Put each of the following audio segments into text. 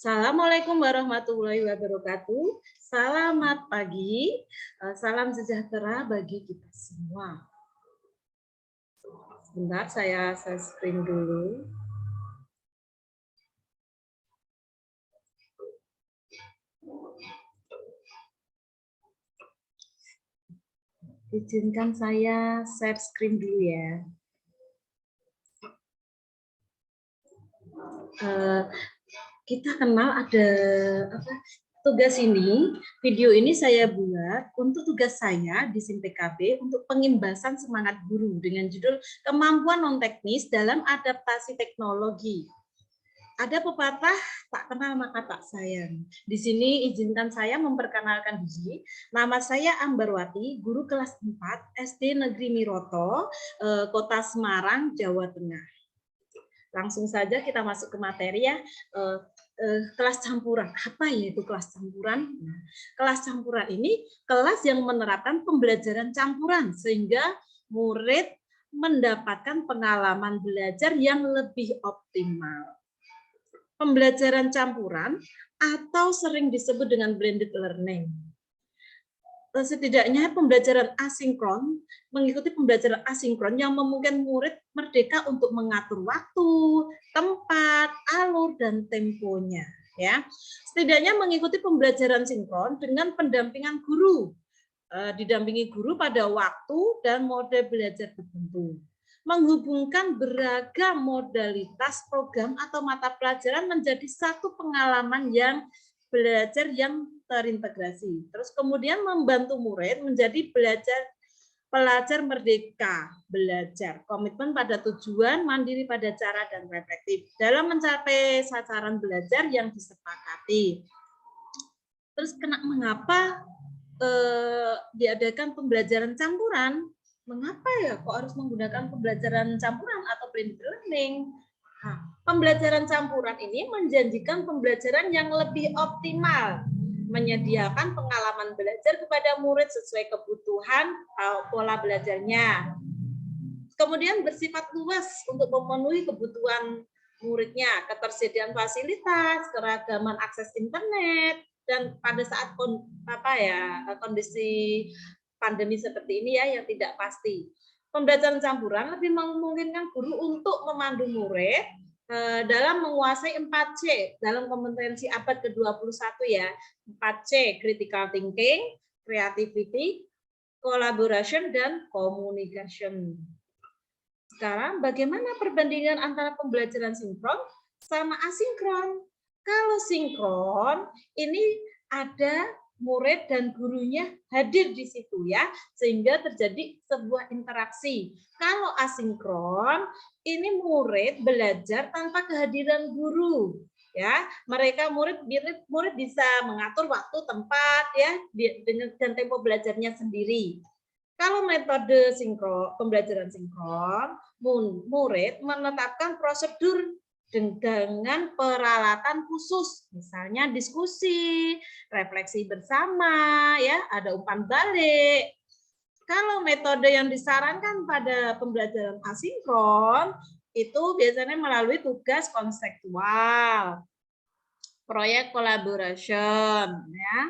Assalamualaikum warahmatullahi wabarakatuh. Selamat pagi, salam sejahtera bagi kita semua. Sebentar, saya screen dulu. Izinkan saya share screen dulu ya. Kita kenal ada tugas ini, video ini saya buat untuk tugas saya di SIM PKB untuk pengimbasan semangat guru dengan judul kemampuan non teknis dalam adaptasi teknologi. Ada pepatah tak kenal maka tak sayang. Di sini izinkan saya memperkenalkan diri. Nama saya Ambarwati, guru kelas 4 SD Negeri Miroto, Kota Semarang, Jawa Tengah. Langsung saja kita masuk ke materi ya. Kelas campuran. Apa ya itu kelas campuran? Nah, kelas campuran ini kelas yang menerapkan pembelajaran campuran sehingga murid mendapatkan pengalaman belajar yang lebih optimal. Pembelajaran campuran atau sering disebut dengan blended learning. Setidaknya pembelajaran asinkron mengikuti pembelajaran asinkron yang memungkinkan murid merdeka untuk mengatur waktu, tempat, alur, dan temponya. Ya, setidaknya mengikuti pembelajaran sinkron dengan pendampingan guru, didampingi guru pada waktu dan mode belajar tertentu. Menghubungkan beragam modalitas program atau mata pelajaran menjadi satu pengalaman yang belajar yang terintegrasi. Terus kemudian membantu murid menjadi pelajar merdeka belajar, komitmen pada tujuan, mandiri pada cara dan reflektif dalam mencapai sasaran belajar yang disepakati. Terus mengapa diadakan pembelajaran campuran? Mengapa ya kok harus menggunakan pembelajaran campuran atau blended learning? Nah, pembelajaran campuran ini menjanjikan pembelajaran yang lebih optimal, menyediakan pengalaman belajar kepada murid sesuai kebutuhan pola belajarnya. Kemudian bersifat luas untuk memenuhi kebutuhan muridnya, ketersediaan fasilitas, keragaman akses internet, dan pada saat kondisi pandemi seperti ini ya yang tidak pasti. Pembelajaran campuran lebih memungkinkan guru untuk memandu murid dalam menguasai 4C dalam kompetensi abad ke-21 ya. 4C, critical thinking, creativity, collaboration, dan communication. Sekarang bagaimana perbandingan antara pembelajaran sinkron sama asinkron? Kalau sinkron ini ada murid dan gurunya hadir di situ ya, sehingga terjadi sebuah interaksi. Kalau asinkron ini murid belajar tanpa kehadiran guru. Ya, murid bisa mengatur waktu, tempat ya dan tempo belajarnya sendiri. Kalau metode pembelajaran sinkron, murid menetapkan prosedur dengan peralatan khusus, misalnya diskusi, refleksi bersama, ya, ada umpan balik. Kalau metode yang disarankan pada pembelajaran asinkron itu biasanya melalui tugas konseptual, proyek collaboration, ya,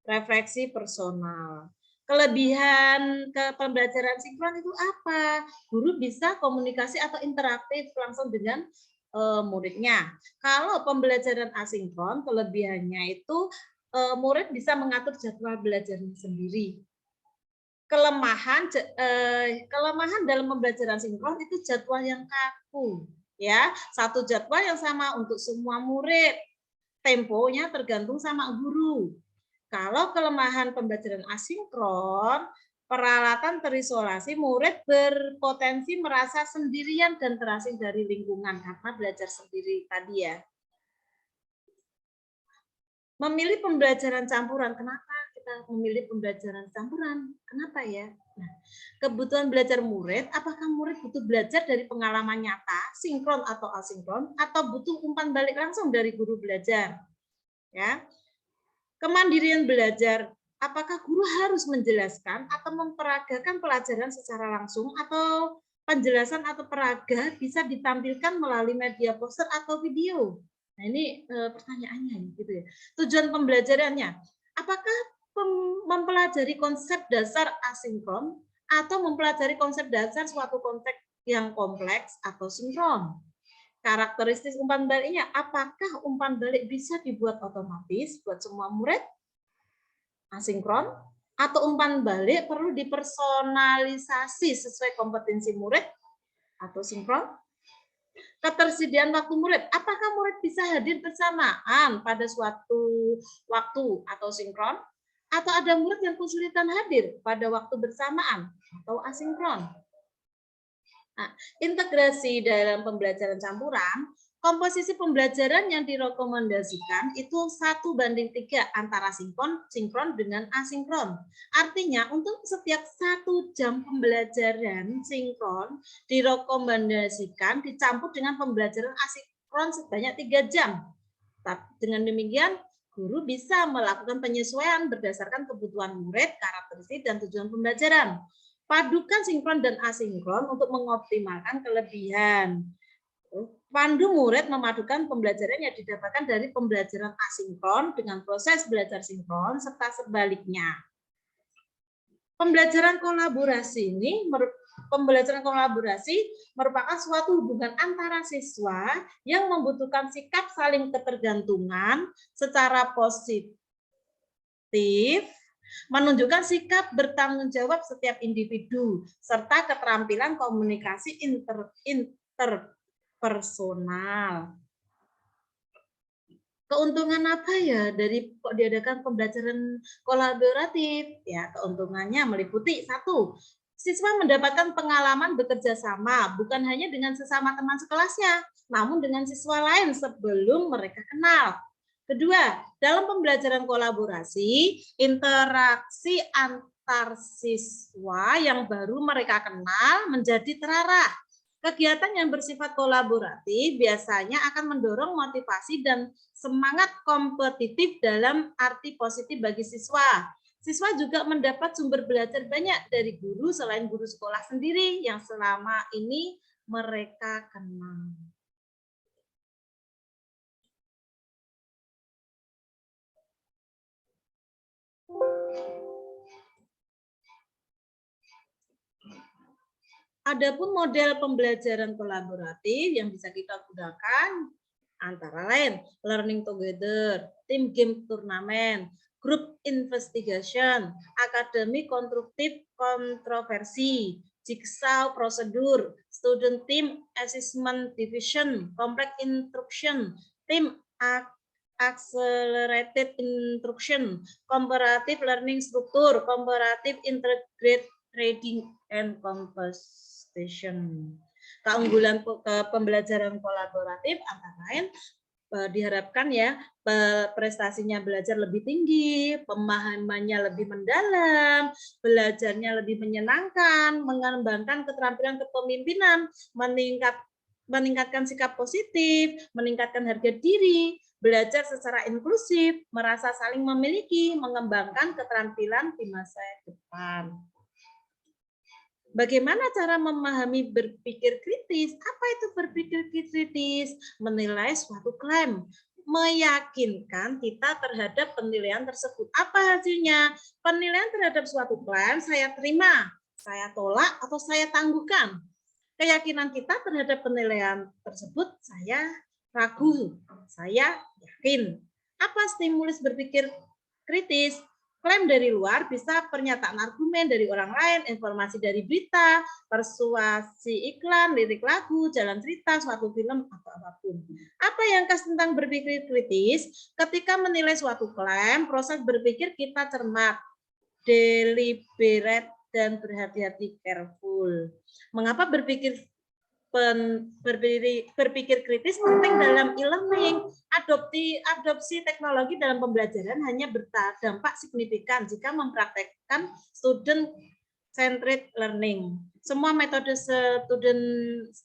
refleksi personal. Kelebihan pembelajaran sinkron itu apa? Guru bisa komunikasi atau interaktif langsung dengan muridnya. Kalau pembelajaran asinkron, kelebihannya itu murid bisa mengatur jadwal belajarnya sendiri. Kelemahan dalam pembelajaran sinkron itu jadwal yang kaku, ya. Satu jadwal yang sama untuk semua murid. Temponya tergantung sama guru. Kalau kelemahan pembelajaran asinkron, peralatan terisolasi, murid berpotensi merasa sendirian dan terasing dari lingkungan karena belajar sendiri tadi ya. Memilih pembelajaran campuran, kenapa kita memilih pembelajaran campuran? Kenapa ya? Nah, kebutuhan belajar murid, apakah murid butuh belajar dari pengalaman nyata, sinkron atau asinkron, atau butuh umpan balik langsung dari guru belajar? Ya. Kemandirian belajar, apakah guru harus menjelaskan atau memperagakan pelajaran secara langsung atau penjelasan atau peraga bisa ditampilkan melalui media poster atau video? Nah, ini pertanyaannya gitu ya. Tujuan pembelajarannya, apakah mempelajari konsep dasar asinkron atau mempelajari konsep dasar suatu konteks yang kompleks atau sinkron? Karakteristik umpan baliknya, apakah umpan balik bisa dibuat otomatis buat semua murid? Asinkron atau umpan balik perlu dipersonalisasi sesuai kompetensi murid atau sinkron? Ketersediaan waktu murid, apakah murid bisa hadir bersamaan pada suatu waktu atau sinkron? Atau ada murid yang kesulitan hadir pada waktu bersamaan atau asinkron? Nah, integrasi dalam pembelajaran campuran, komposisi pembelajaran yang direkomendasikan itu 1:3 antara sinkron dengan asinkron. Artinya untuk setiap 1 jam pembelajaran sinkron direkomendasikan dicampur dengan pembelajaran asinkron sebanyak 3 jam. Dengan demikian, guru bisa melakukan penyesuaian berdasarkan kebutuhan murid, karakteristik, dan tujuan pembelajaran. Padukan sinkron dan asinkron untuk mengoptimalkan kelebihan. Pandu murid memadukan pembelajaran yang didapatkan dari pembelajaran asinkron dengan proses belajar sinkron serta sebaliknya. Pembelajaran kolaborasi merupakan suatu hubungan antara siswa yang membutuhkan sikap saling ketergantungan secara positif, menunjukkan sikap bertanggung jawab setiap individu, serta keterampilan komunikasi interpersonal. Keuntungan apa ya dari kok diadakan pembelajaran kolaboratif? Ya, keuntungannya meliputi 1, siswa mendapatkan pengalaman bekerja sama, bukan hanya dengan sesama teman sekelasnya, namun dengan siswa lain sebelum mereka kenal. Kedua, dalam pembelajaran kolaborasi, interaksi antar siswa yang baru mereka kenal menjadi terarah. Kegiatan yang bersifat kolaboratif biasanya akan mendorong motivasi dan semangat kompetitif dalam arti positif bagi siswa. Siswa juga mendapat sumber belajar banyak dari guru selain guru sekolah sendiri yang selama ini mereka kenal. Adapun model pembelajaran kolaboratif yang bisa kita gunakan antara lain learning together, team game turnamen, group investigation, akademi konstruktif kontroversi, jigsaw prosedur, student team assessment division, complex instruction, team accelerated instruction, comparative learning struktur, comparative integrated reading and composition. Keunggulan pembelajaran kolaboratif antara lain diharapkan ya prestasinya belajar lebih tinggi, pemahamannya lebih mendalam, belajarnya lebih menyenangkan, mengembangkan keterampilan kepemimpinan, meningkatkan sikap positif, meningkatkan harga diri, belajar secara inklusif, merasa saling memiliki, mengembangkan keterampilan di masa depan. Bagaimana cara memahami berpikir kritis? Apa itu berpikir kritis? Menilai suatu klaim, meyakinkan kita terhadap penilaian tersebut. Apa hasilnya? Penilaian terhadap suatu klaim saya terima, saya tolak, atau saya tangguhkan. Keyakinan kita terhadap penilaian tersebut saya ragu, saya yakin. Apa stimulus berpikir kritis? Klaim dari luar bisa pernyataan argumen dari orang lain, informasi dari berita, persuasi iklan, lirik lagu, jalan cerita, suatu film, atau apapun. Apa yang khas tentang berpikir kritis? Ketika menilai suatu klaim, proses berpikir kita cermat, deliberate, dan berhati-hati, careful. Mengapa berpikir kritis penting dalam e-learning? Adopsi teknologi dalam pembelajaran hanya berdampak signifikan jika mempraktekkan student centered learning. Semua metode student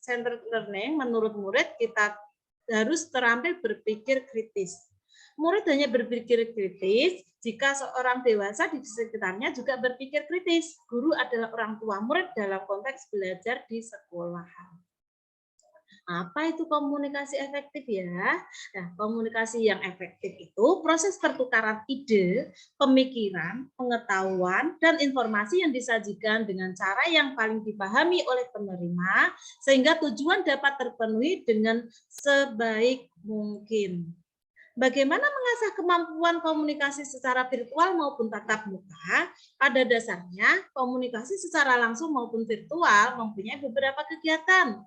centered learning menurut murid kita harus terampil berpikir kritis. Murid hanya berpikir kritis jika seorang dewasa di sekitarnya juga berpikir kritis. Guru adalah orang tua murid dalam konteks belajar di sekolah. Apa itu komunikasi efektif ya? Nah, komunikasi yang efektif itu proses pertukaran ide, pemikiran, pengetahuan, dan informasi yang disajikan dengan cara yang paling dipahami oleh penerima, sehingga tujuan dapat terpenuhi dengan sebaik mungkin. Bagaimana mengasah kemampuan komunikasi secara virtual maupun tatap muka? Pada dasarnya, komunikasi secara langsung maupun virtual mempunyai beberapa kegiatan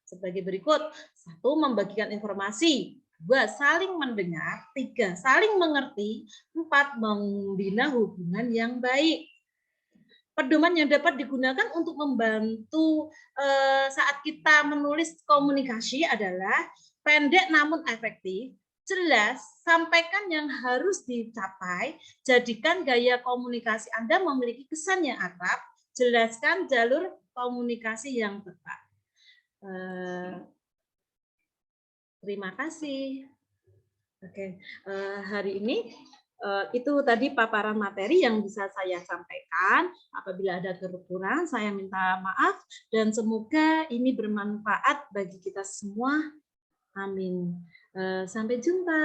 sebagai berikut. Satu, membagikan informasi. Dua, saling mendengar. Tiga, saling mengerti. Empat, membina hubungan yang baik. Pedoman yang dapat digunakan untuk membantu saat kita menulis komunikasi adalah pendek namun efektif, jelas, sampaikan yang harus dicapai, jadikan gaya komunikasi Anda memiliki kesan yang akrab, jelaskan jalur komunikasi yang tepat. Terima kasih. Oke, hari ini itu tadi paparan materi yang bisa saya sampaikan. Apabila ada kekurangan, saya minta maaf dan semoga ini bermanfaat bagi kita semua. Amin. Sampai jumpa.